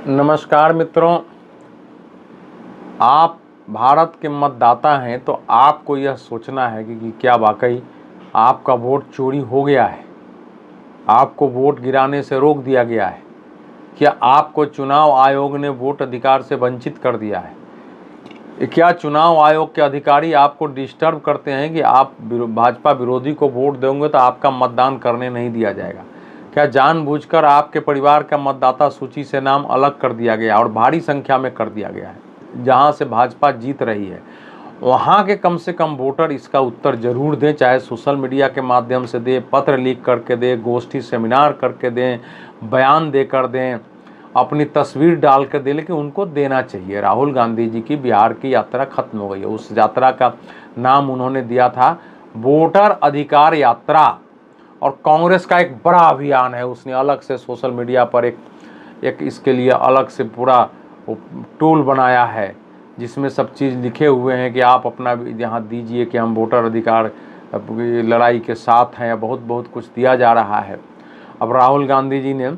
नमस्कार मित्रों, आप भारत के मतदाता हैं तो आपको यह सोचना है कि क्या वाकई आपका वोट चोरी हो गया है, आपको वोट गिराने से रोक दिया गया है, क्या आपको चुनाव आयोग ने वोट अधिकार से वंचित कर दिया है, क्या चुनाव आयोग के अधिकारी आपको डिस्टर्ब करते हैं कि आप भाजपा विरोधी को वोट देंगे तो आपका मतदान करने नहीं दिया जाएगा, क्या जानबूझकर आपके परिवार का मतदाता सूची से नाम अलग कर दिया गया और भारी संख्या में कर दिया गया है। जहां से भाजपा जीत रही है वहां के कम से कम वोटर इसका उत्तर जरूर दें, चाहे सोशल मीडिया के माध्यम से दें, पत्र लिख करके दें, गोष्ठी सेमिनार करके दें, बयान देकर दें, अपनी तस्वीर डाल कर दें, लेकिन उनको देना चाहिए। राहुल गांधी जी की बिहार की यात्रा खत्म हो गई है। उस यात्रा का नाम उन्होंने दिया था वोटर अधिकार यात्रा, और कांग्रेस का एक बड़ा अभियान है, उसने अलग से सोशल मीडिया पर एक इसके लिए अलग से पूरा टूल बनाया है जिसमें सब चीज़ लिखे हुए हैं कि आप अपना यहाँ दीजिए कि हम वोटर अधिकार लड़ाई के साथ हैं, या बहुत बहुत कुछ दिया जा रहा है। अब राहुल गांधी जी ने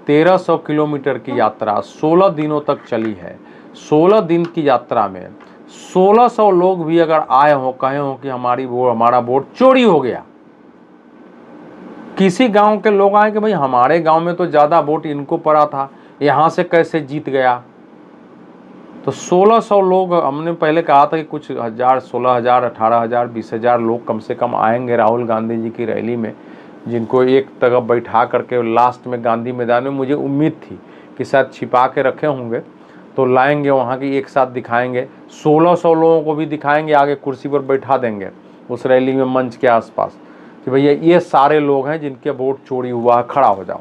1300 किलोमीटर की यात्रा 16 दिनों तक चली है। 16 दिन की यात्रा में 1600 लोग भी अगर आए हों, कहे हों कि हमारा वोट चोरी हो गया, किसी गांव के लोग आए कि भाई हमारे गांव में तो ज़्यादा वोट इनको पड़ा था, यहाँ से कैसे जीत गया, तो 1600 लोग, हमने पहले कहा था कि कुछ हज़ार, 16,000, 18,000, 20,000 लोग कम से कम आएंगे राहुल गांधी जी की रैली में, जिनको एक तरफ बैठा करके लास्ट में गांधी मैदान में, मुझे उम्मीद थी कि शायद छिपा के रखे होंगे तो लाएंगे वहाँ की, एक साथ दिखाएंगे, 1600 लोगों को भी दिखाएंगे, आगे कुर्सी पर बैठा देंगे उस रैली में मंच के आसपास कि भैया ये सारे लोग हैं जिनके वोट चोरी हुआ है, खड़ा हो जाओ,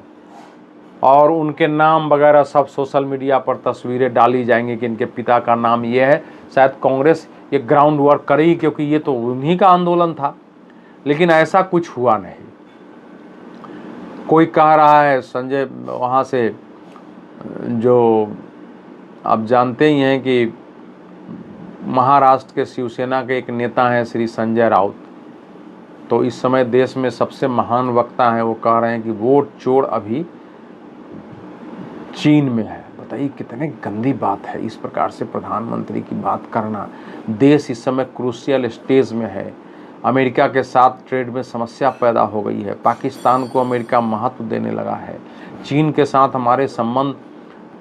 और उनके नाम वगैरह सब सोशल मीडिया पर तस्वीरें डाली जाएंगी कि इनके पिता का नाम ये है। शायद कांग्रेस ये ग्राउंड वर्क करेगी क्योंकि ये तो उन्हीं का आंदोलन था, लेकिन ऐसा कुछ हुआ नहीं। कोई कह रहा है, संजय वहाँ से, जो आप जानते ही हैं कि महाराष्ट्र के शिवसेना के एक नेता हैं श्री संजय राउत, तो इस समय देश में सबसे महान वक्ता हैं, वो कह रहे हैं कि वोट चोर अभी चीन में है। बताइए कितने गंदी बात है इस प्रकार से प्रधानमंत्री की बात करना। देश इस समय क्रूशियल स्टेज में है, अमेरिका के साथ ट्रेड में समस्या पैदा हो गई है, पाकिस्तान को अमेरिका महत्व देने लगा है, चीन के साथ हमारे संबंध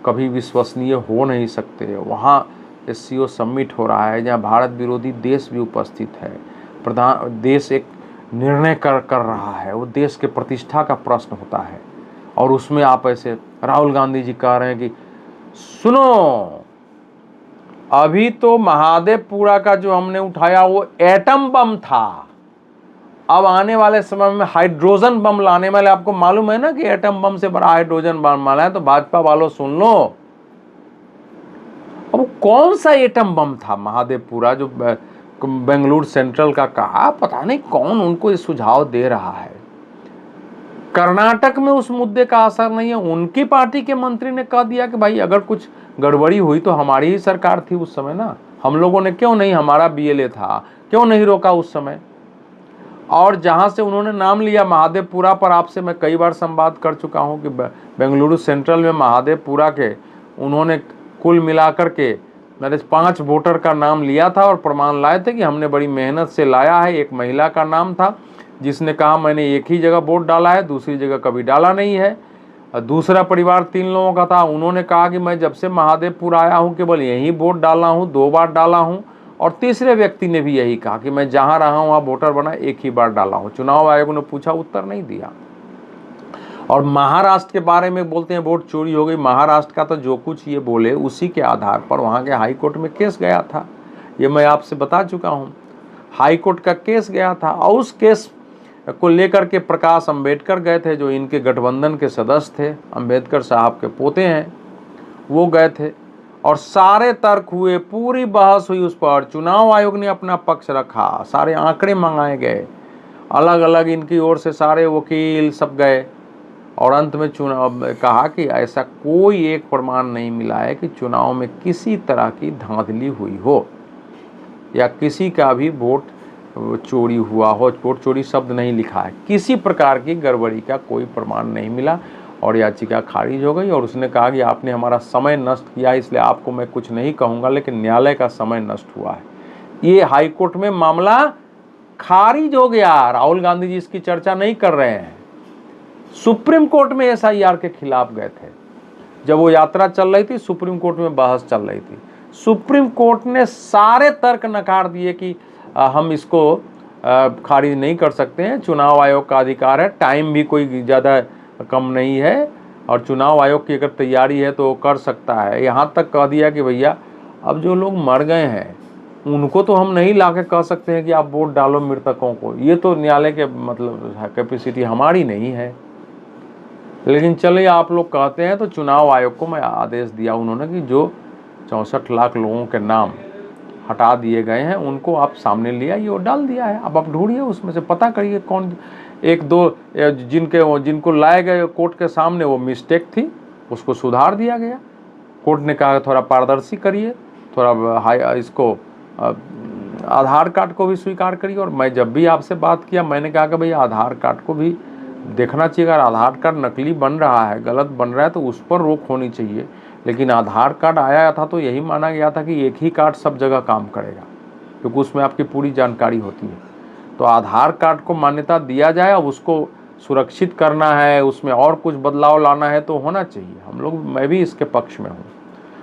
कभी विश्वसनीय हो नहीं सकते। वहाँ SCO समिट हो रहा है जहाँ भारत विरोधी देश भी उपस्थित है। देश एक निर्णय कर रहा है, वो देश के प्रतिष्ठा का प्रश्न होता है, और उसमें आप ऐसे राहुल गांधी जी कह रहे हैं कि सुनो, अभी तो महादेवपुरा का जो हमने उठाया वो एटम बम था, अब आने वाले समय में हाइड्रोजन बम लाने वाले। आपको मालूम है ना कि एटम बम से बड़ा हाइड्रोजन बम वाला है, तो भाजपा वालों सुन लो। अब कौन सा एटम बम था महादेवपुरा जो बेंगलुरु सेंट्रल का कहा, पता नहीं कौन उनको ये सुझाव दे रहा है। कर्नाटक में उस मुद्दे का असर नहीं है, उनकी पार्टी के मंत्री ने कह दिया कि भाई अगर कुछ गड़बड़ी हुई तो हमारी ही सरकार थी उस समय ना, हम लोगों ने क्यों नहीं, हमारा BLA था, क्यों नहीं रोका उस समय। और जहां से उन्होंने नाम लिया महादेवपुरा पर, आपसे मैं कई बार संवाद कर चुका हूं कि बेंगलुरु सेंट्रल में महादेवपुरा के उन्होंने कुल मिलाकर के मेरे 5 वोटर का नाम लिया था और प्रमाण लाए थे कि हमने बड़ी मेहनत से लाया है। एक महिला का नाम था जिसने कहा मैंने एक ही जगह वोट डाला है, दूसरी जगह कभी डाला नहीं है। दूसरा परिवार 3 लोगों का था, उन्होंने कहा कि मैं जब से महादेवपुर आया हूं केवल यही वोट डाला हूं, 2 बार डाला हूं। और तीसरे व्यक्ति ने भी यही कहा कि मैं जहां रहा हूं वहां वोटर बना, एक ही बार डाला हूं। चुनाव आयोग ने पूछा, उत्तर नहीं दिया। और महाराष्ट्र के बारे में बोलते हैं वोट चोरी हो गई। महाराष्ट्र का तो जो कुछ ये बोले उसी के आधार पर वहां के हाईकोर्ट में केस गया था, ये मैं आपसे बता चुका हूं। हाईकोर्ट का केस गया था और उस केस को लेकर के प्रकाश अंबेडकर गए थे, जो इनके गठबंधन के सदस्य थे, अंबेडकर साहब के पोते हैं, वो गए थे और सारे तर्क हुए, पूरी बहस हुई उस पर। चुनाव आयोग ने अपना पक्ष रखा, सारे आंकड़े मंगाए गए, अलग अलग इनकी ओर से सारे वकील सब गए, और अंत में चुनाव कहा कि ऐसा कोई एक प्रमाण नहीं मिला है कि चुनाव में किसी तरह की धांधली हुई हो या किसी का भी वोट चोरी हुआ हो। वोट चोरी शब्द नहीं लिखा है, किसी प्रकार की गड़बड़ी का कोई प्रमाण नहीं मिला। और याचिका खारिज हो गई। और उसने कहा कि आपने हमारा समय नष्ट किया, इसलिए आपको मैं कुछ नहीं कहूँगा, लेकिन न्यायालय का समय नष्ट हुआ है। ये हाई कोर्ट में मामला खारिज हो गया। राहुल गांधी जी इसकी चर्चा नहीं कर रहे हैं। सुप्रीम कोर्ट में SIR के खिलाफ गए थे। जब वो यात्रा चल रही थी, सुप्रीम कोर्ट में बहस चल रही थी। सुप्रीम कोर्ट ने सारे तर्क नकार दिए कि हम इसको खारिज नहीं कर सकते हैं, चुनाव आयोग का अधिकार है, टाइम भी कोई ज़्यादा कम नहीं है, और चुनाव आयोग की अगर तैयारी है तो वो कर सकता है। यहाँ तक कह दिया कि भैया अब जो लोग मर गए हैं उनको तो हम नहीं ला के कह सकते हैं कि आप वोट डालो मृतकों को, ये तो न्यायालय के मतलब कैपेसिटी हमारी नहीं है। लेकिन चलिए आप लोग कहते हैं तो चुनाव आयोग को मैं आदेश दिया उन्होंने कि जो 64 लाख लोगों के नाम हटा दिए गए हैं उनको आप सामने ले आइए, और डाल दिया है। अब आप ढूंढिए उसमें से, पता करिए कौन एक दो जिनको लाए गए कोर्ट के सामने वो मिस्टेक थी, उसको सुधार दिया गया। कोर्ट ने कहा थोड़ा पारदर्शी करिए, थोड़ा इसको आधार कार्ड को भी स्वीकार करिए। और मैं जब भी आपसे बात किया मैंने कहा कि भाई आधार कार्ड को भी देखना चाहिए, अगर आधार कार्ड नकली बन रहा है, गलत बन रहा है तो उस पर रोक होनी चाहिए। लेकिन आधार कार्ड आया था तो यही माना गया था कि एक ही कार्ड सब जगह काम करेगा, क्योंकि उसमें आपकी पूरी जानकारी होती है। तो आधार कार्ड को मान्यता दिया जाए, अब उसको सुरक्षित करना है, उसमें और कुछ बदलाव लाना है तो होना चाहिए। मैं भी इसके पक्ष में हूँ।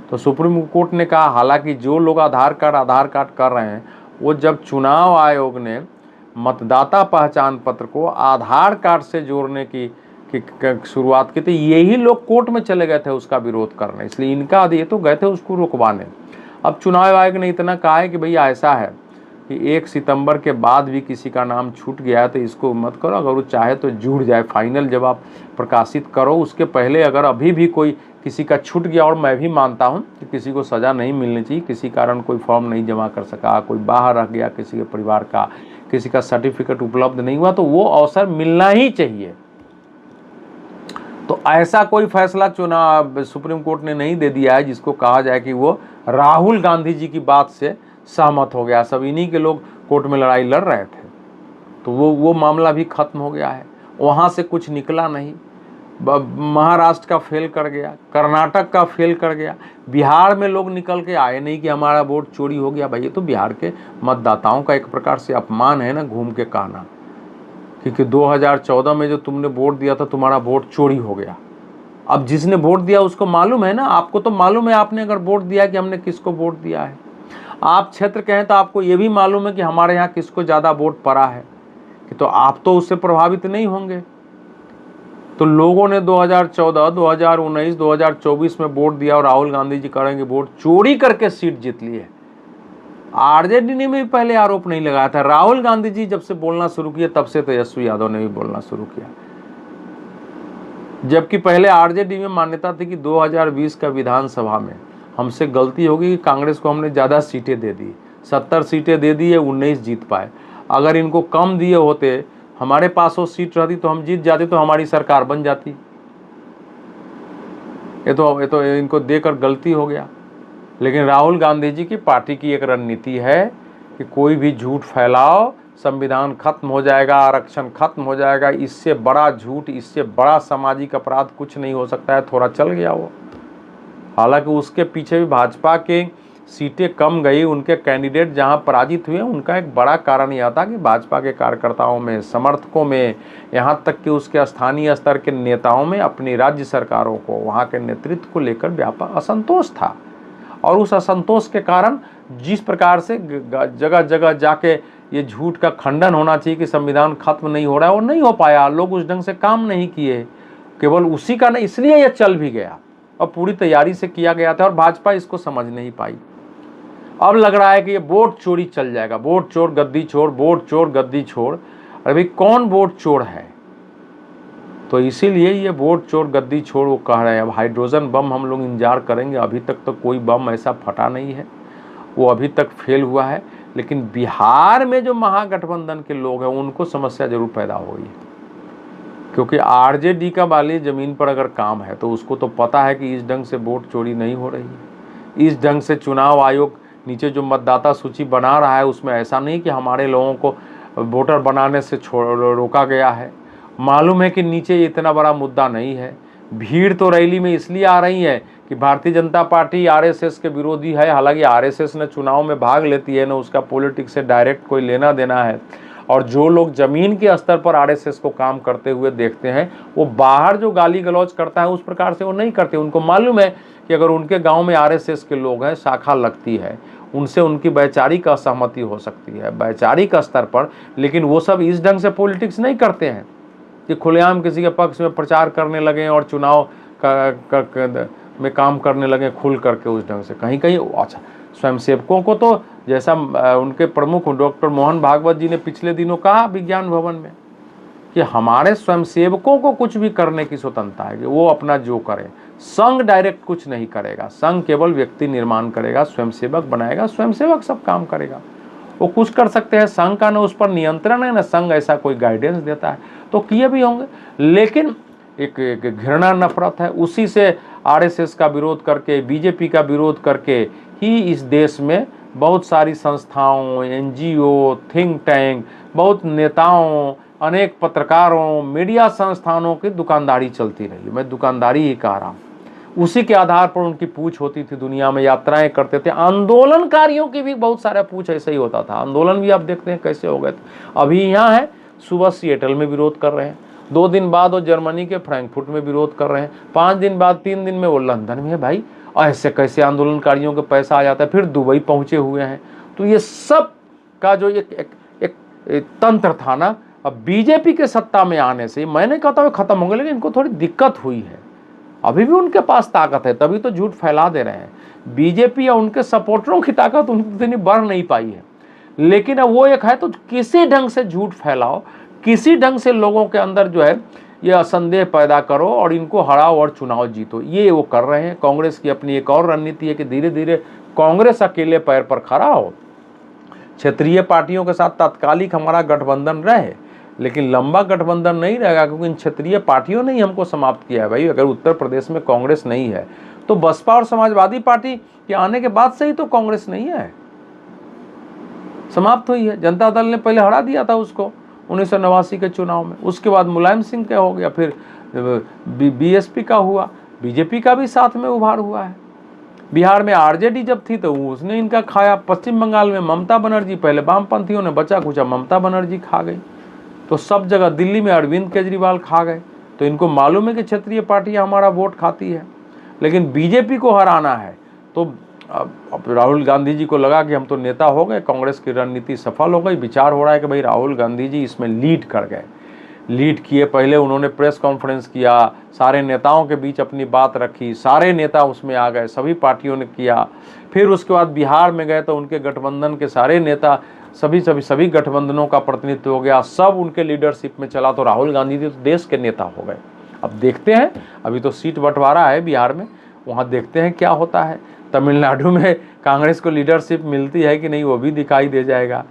तो सुप्रीम कोर्ट ने कहा हालांकि जो लोग आधार कार्ड कर रहे हैं, वो जब चुनाव आयोग ने मतदाता पहचान पत्र को आधार कार्ड से जोड़ने की शुरुआत की थी, यही लोग कोर्ट में चले गए थे उसका विरोध करने, इसलिए इनका ये तो गए थे उसको रुकवाने। अब चुनाव आयोग ने इतना कहा है कि भैया ऐसा है कि 1 सितंबर के बाद भी किसी का नाम छूट गया है तो इसको मत करो, अगर वो चाहे तो जुड़ जाए। फाइनल जब आप प्रकाशित करो उसके पहले अगर अभी भी कोई किसी का छूट गया, और मैं भी मानता हूं कि किसी को सज़ा नहीं मिलनी चाहिए, किसी कारण कोई फॉर्म नहीं जमा कर सका, कोई बाहर रह गया किसी के परिवार का, किसी का सर्टिफिकेट उपलब्ध नहीं हुआ, तो वो अवसर मिलना ही चाहिए। तो ऐसा कोई फैसला चुनाव सुप्रीम कोर्ट ने नहीं दे दिया है जिसको कहा जाए कि वो राहुल गांधी जी की बात से सहमत हो गया। सब इन्हीं के लोग कोर्ट में लड़ाई लड़ रहे थे, तो वो मामला भी खत्म हो गया है। वहाँ से कुछ निकला नहीं। महाराष्ट्र का फेल कर गया, कर्नाटक का फेल कर गया, बिहार में लोग निकल के आए नहीं कि हमारा वोट चोरी हो गया। भाई ये तो बिहार के मतदाताओं का एक प्रकार से अपमान है ना, घूम के कहना, क्योंकि 2014 में जो तुमने वोट दिया था तुम्हारा वोट चोरी हो गया। अब जिसने वोट दिया उसको मालूम है ना, आपको तो मालूम है आपने अगर वोट दिया कि हमने किसको वोट दिया है। आप क्षेत्र के हैं तो आपको ये भी मालूम है कि हमारे यहाँ किसको ज़्यादा वोट पड़ा है, कि तो आप तो उससे प्रभावित नहीं होंगे। तो लोगों ने 2014, 2019, 2024 में वोट दिया और राहुल गांधी जी करेंगे वोट चोरी करके सीट जीत ली है। आरजेडी ने भी पहले आरोप नहीं लगाया था। राहुल गांधी जी जब से बोलना शुरू किया तब से तेजस्वी यादव ने भी बोलना शुरू किया, जबकि पहले आरजेडी में मान्यता थी कि 2020 का विधानसभा में हमसे गलती होगी कि कांग्रेस को हमने ज़्यादा सीटें दे दी, 70 सीटें दे दी है, 19 जीत पाए। अगर इनको कम दिए होते, हमारे पास वो सीट रहती तो हम जीत जाते, तो हमारी सरकार बन जाती। ये तो इनको देकर गलती हो गया। लेकिन राहुल गांधी जी की पार्टी की एक रणनीति है कि कोई भी झूठ फैलाओ, संविधान खत्म हो जाएगा, आरक्षण खत्म हो जाएगा, इससे बड़ा झूठ, इससे बड़ा सामाजिक अपराध कुछ नहीं हो सकता है। थोड़ा चल गया वो। हालांकि उसके पीछे भी भाजपा के सीटें कम गई, उनके कैंडिडेट जहां पराजित हुए उनका एक बड़ा कारण यह था कि भाजपा के कार्यकर्ताओं में, समर्थकों में, यहां तक कि उसके स्थानीय स्तर के नेताओं में अपनी राज्य सरकारों को, वहां के नेतृत्व को लेकर व्यापक असंतोष था। और उस असंतोष के कारण जिस प्रकार से जगह जगह जाके ये झूठ का खंडन होना चाहिए कि संविधान खत्म नहीं हो रहा है, वो नहीं हो पाया। लोग उस ढंग से काम नहीं किए, केवल उसी का नहीं, इसलिए ये चल भी गया और पूरी तैयारी से किया गया था और भाजपा इसको समझ नहीं पाई। अब लग रहा है कि ये वोट चोरी चल जाएगा, वोट चोर गद्दी छोड़, वोट चोर गद्दी छोड़। अभी कौन वोट चोर है? तो इसीलिए ये वोट चोर गद्दी छोड़ वो कह रहे हैं। अब हाइड्रोजन बम हम लोग इंतजार करेंगे, अभी तक तो कोई बम ऐसा फटा नहीं है, वो अभी तक फेल हुआ है। लेकिन बिहार में जो महागठबंधन के लोग हैं उनको समस्या जरूर पैदा हो गई है, क्योंकि आरजेडी का वाली ज़मीन पर अगर काम है तो उसको तो पता है कि इस ढंग से वोट चोरी नहीं हो रही है। इस ढंग से चुनाव आयोग नीचे जो मतदाता सूची बना रहा है उसमें ऐसा नहीं कि हमारे लोगों को वोटर बनाने से रोका गया है। मालूम है कि नीचे इतना बड़ा मुद्दा नहीं है, भीड़ तो रैली में इसलिए आ रही है कि भारतीय जनता पार्टी आरएसएस के विरोधी है। हालांकि आरएसएस ने चुनाव में भाग लेती है ना, उसका पॉलिटिक्स से डायरेक्ट कोई लेना देना है। और जो लोग जमीन के स्तर पर आरएसएस को काम करते हुए देखते हैं, वो बाहर जो गाली गलौज करता है उस प्रकार से वो नहीं करते। उनको मालूम है कि अगर उनके गांव में आरएसएस के लोग हैं, शाखा लगती है, उनसे उनकी वैचारिक असहमति हो सकती है वैचारिक स्तर पर, लेकिन वो सब इस ढंग से पॉलिटिक्स नहीं करते हैं कि खुलेआम किसी के पक्ष में प्रचार करने लगे और चुनाव में काम करने लगे खुल करके उस ढंग से। कहीं कहीं अच्छा, स्वयंसेवकों को तो जैसा उनके प्रमुख डॉक्टर मोहन भागवत जी ने पिछले दिनों कहा विज्ञान भवन में कि हमारे स्वयंसेवकों को कुछ भी करने की स्वतंत्रता है कि वो अपना जो करें, संघ डायरेक्ट कुछ नहीं करेगा, संघ केवल व्यक्ति निर्माण करेगा, स्वयंसेवक बनाएगा, स्वयंसेवक सब काम करेगा। वो कुछ कर सकते हैं, संघ का ना उस पर नियंत्रण है ना संघ ऐसा कोई गाइडेंस देता है, तो किए भी होंगे। लेकिन एक घृणा नफरत है, उसी से आरएसएस का विरोध करके, बीजेपी का विरोध करके ही इस देश में बहुत सारी संस्थाओं, एनजीओ, थिंक टैंक, बहुत नेताओं, अनेक पत्रकारों, मीडिया संस्थानों की दुकानदारी चलती रही। मैं दुकानदारी ही कह रहा हूँ। उसी के आधार पर उनकी पूछ होती थी, दुनिया में यात्राएं करते थे। आंदोलनकारियों की भी बहुत सारा पूछ ऐसे ही होता था। आंदोलन भी आप देखते हैं कैसे हो गए थे। अभी यहाँ है, सुबह सिएटल में विरोध कर रहे हैं, 2 दिन बाद वो जर्मनी के फ्रैंकफर्ट में विरोध कर रहे हैं, 5 दिन बाद 3 दिन में वो लंदन में है। भाई ऐसे कैसे आंदोलनकारियों को पैसा आ जाता है? फिर दुबई पहुंचे हुए हैं। तो ये सब का जो एक तंत्र था ना, अब बीजेपी के सत्ता में आने से मैं नहीं कहता हुए खत्म होंगे, लेकिन इनको थोड़ी दिक्कत हुई है। अभी भी उनके पास ताकत है, तभी तो झूठ फैला दे रहे हैं। बीजेपी या उनके सपोर्टरों की ताकत उतनी बढ़ नहीं पाई है, लेकिन अब वो एक है तो किसी ढंग से झूठ फैलाओ, किसी ढंग से लोगों के अंदर जो है ये असंदेह पैदा करो और इनको हराओ और चुनाव जीतो। ये वो कर रहे हैं। कांग्रेस की अपनी एक और रणनीति है कि धीरे धीरे कांग्रेस अकेले पैर पर खड़ा हो, क्षेत्रीय पार्टियों के साथ तात्कालिक हमारा गठबंधन रहे, लेकिन लंबा गठबंधन नहीं रहेगा, क्योंकि इन क्षेत्रीय पार्टियों ने ही हमको समाप्त किया है। भाई अगर उत्तर प्रदेश में कांग्रेस नहीं है तो बसपा और समाजवादी पार्टी के आने के बाद से ही तो कांग्रेस नहीं है, समाप्त हुई है। जनता दल ने पहले हरा दिया था उसको 1989 के चुनाव में, उसके बाद मुलायम सिंह का हो गया, फिर बीएसपी का हुआ, बीजेपी का भी साथ में उभार हुआ है। बिहार में आरजेडी जब थी तो उसने इनका खाया। पश्चिम बंगाल में ममता बनर्जी, पहले वामपंथियों ने बचा कुचा ममता बनर्जी खा गई। तो सब जगह, दिल्ली में अरविंद केजरीवाल खा गए। तो इनको मालूम है कि क्षेत्रीय पार्टियां हमारा वोट खाती है, लेकिन बीजेपी को हराना है। तो अब राहुल गांधी जी को लगा कि हम तो नेता हो गए, कांग्रेस की रणनीति सफल हो गई। विचार हो रहा है कि भाई राहुल गांधी जी इसमें लीड कर गए, लीड किए। पहले उन्होंने प्रेस कॉन्फ्रेंस किया, सारे नेताओं के बीच अपनी बात रखी, सारे नेता उसमें आ गए, सभी पार्टियों ने किया। फिर उसके बाद बिहार में गए तो उनके गठबंधन के सारे नेता, सभी गठबंधनों का प्रतिनिधित्व हो गया, सब उनके लीडरशिप में चला। तो राहुल गांधी जी तो देश के नेता हो गए। अब देखते हैं, अभी तो सीट बंटवारा है बिहार में, वहाँ देखते हैं क्या होता है। तमिलनाडु में कांग्रेस को लीडरशिप मिलती है कि नहीं वो भी दिखाई दे जाएगा।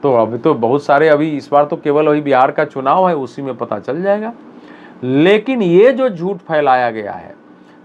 तो अभी तो बहुत सारे, अभी इस बार तो केवल वही बिहार का चुनाव है, उसी में पता चल जाएगा। लेकिन ये जो झूठ फैलाया गया है,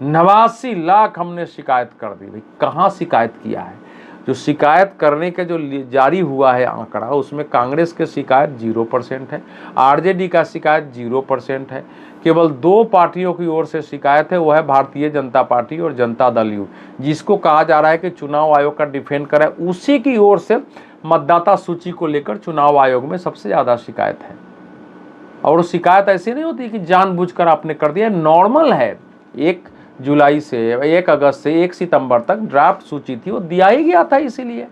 89 लाख हमने शिकायत कर दी। भाई कहाँ शिकायत किया है? जो शिकायत करने का जो जारी हुआ है आंकड़ा, उसमें कांग्रेस के शिकायत 0% है, आरजेडी का शिकायत 0% है। केवल 2 पार्टियों की ओर से शिकायत है, वो है भारतीय जनता पार्टी और जनता दल यू, जिसको कहा जा रहा है कि चुनाव आयोग का डिफेंड करे। उसी की ओर से मतदाता सूची को लेकर चुनाव आयोग में सबसे ज़्यादा शिकायत है। और शिकायत ऐसी नहीं होती कि जानबूझकर आपने कर दिया, नॉर्मल है। 1 जुलाई से 1 अगस्त से 1 सितंबर तक ड्राफ्ट सूची थी, वो दिया ही गया था इसीलिए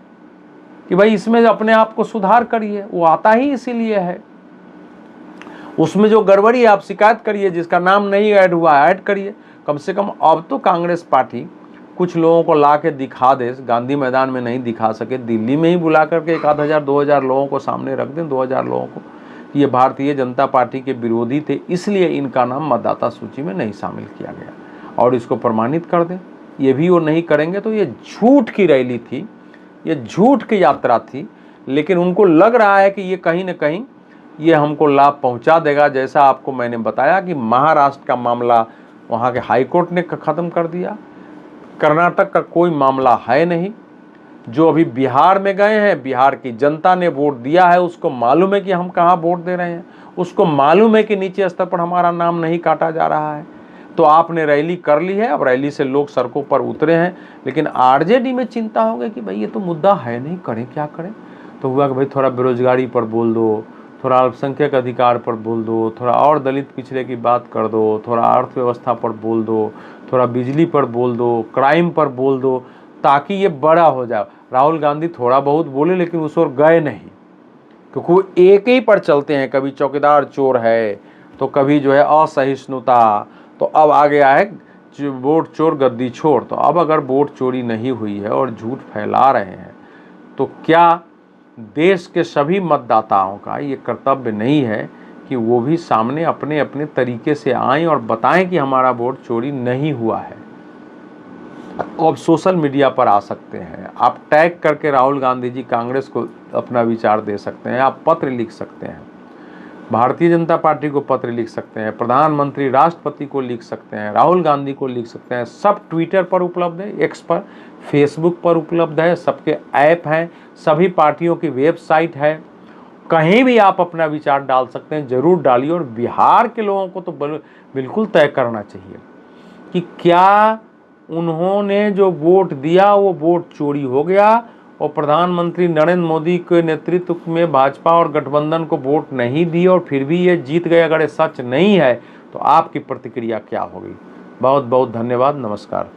कि भाई इसमें अपने आप को सुधार करिए, वो आता ही इसीलिए है। उसमें जो गड़बड़ी है आप शिकायत करिए, जिसका नाम नहीं ऐड हुआ ऐड करिए। कम से कम अब तो कांग्रेस पार्टी कुछ लोगों को ला के दिखा दे, गांधी मैदान में नहीं दिखा सके, दिल्ली में ही बुला करके 1000-2000 लोगों को सामने रख दें, 2000 लोगों को, ये भारतीय जनता पार्टी के विरोधी थे, इसलिए इनका नाम मतदाता सूची में नहीं शामिल किया गया, और इसको प्रमाणित कर दें। ये भी वो नहीं करेंगे तो ये झूठ की रैली थी, ये झूठ की यात्रा थी। लेकिन उनको लग रहा है कि ये कहीं ना कहीं ये हमको लाभ पहुंचा देगा। जैसा आपको मैंने बताया कि महाराष्ट्र का मामला वहाँ के हाईकोर्ट ने ख़त्म कर दिया, कर्नाटक का कोई मामला है नहीं। जो अभी बिहार में गए हैं, बिहार की जनता ने वोट दिया है, उसको मालूम है कि हम कहाँ वोट दे रहे हैं, उसको मालूम है कि नीचे स्तर पर हमारा नाम नहीं काटा जा रहा है। तो आपने रैली कर ली है, अब रैली से लोग सड़कों पर उतरे हैं, लेकिन आरजेडी में चिंता हो गई कि भाई ये तो मुद्दा है नहीं, करें क्या करें। तो हुआ कि भाई थोड़ा बेरोजगारी पर बोल दो, थोड़ा अल्पसंख्यक अधिकार पर बोल दो, थोड़ा और दलित पिछड़े की बात कर दो, थोड़ा अर्थव्यवस्था पर बोल दो, थोड़ा बिजली पर बोल दो, क्राइम पर बोल दो, ताकि ये बड़ा हो जाए। राहुल गांधी थोड़ा बहुत बोले लेकिन उस ओर गए नहीं, क्योंकि वो एक ही पर चलते हैं, कभी चौकीदार चोर है तो कभी जो है असहिष्णुता, तो अब आ गया है वोट चोर गद्दी छोड़। तो अब अगर वोट चोरी नहीं हुई है और झूठ फैला रहे हैं, तो क्या देश के सभी मतदाताओं का ये कर्तव्य नहीं है कि वो भी सामने अपने अपने तरीके से आएं और बताएं कि हमारा वोट चोरी नहीं हुआ है। अब सोशल मीडिया पर आ सकते हैं, आप टैग करके राहुल गांधी जी कांग्रेस को अपना विचार दे सकते हैं, आप पत्र लिख सकते हैं, भारतीय जनता पार्टी को पत्र लिख सकते हैं, प्रधानमंत्री राष्ट्रपति को लिख सकते हैं, राहुल गांधी को लिख सकते हैं। सब ट्विटर पर उपलब्ध है, एक्स पर, फेसबुक पर उपलब्ध है, सबके ऐप हैं, सभी पार्टियों की वेबसाइट है, कहीं भी आप अपना विचार डाल सकते हैं, जरूर डालिए। और बिहार के लोगों को तो बिल्कुल तय करना चाहिए कि क्या उन्होंने जो वोट दिया वो वोट चोरी हो गया और प्रधानमंत्री नरेंद्र मोदी के नेतृत्व में भाजपा और गठबंधन को वोट नहीं दी और फिर भी ये जीत गए। अगर ये सच नहीं है तो आपकी प्रतिक्रिया क्या होगी? बहुत बहुत धन्यवाद, नमस्कार।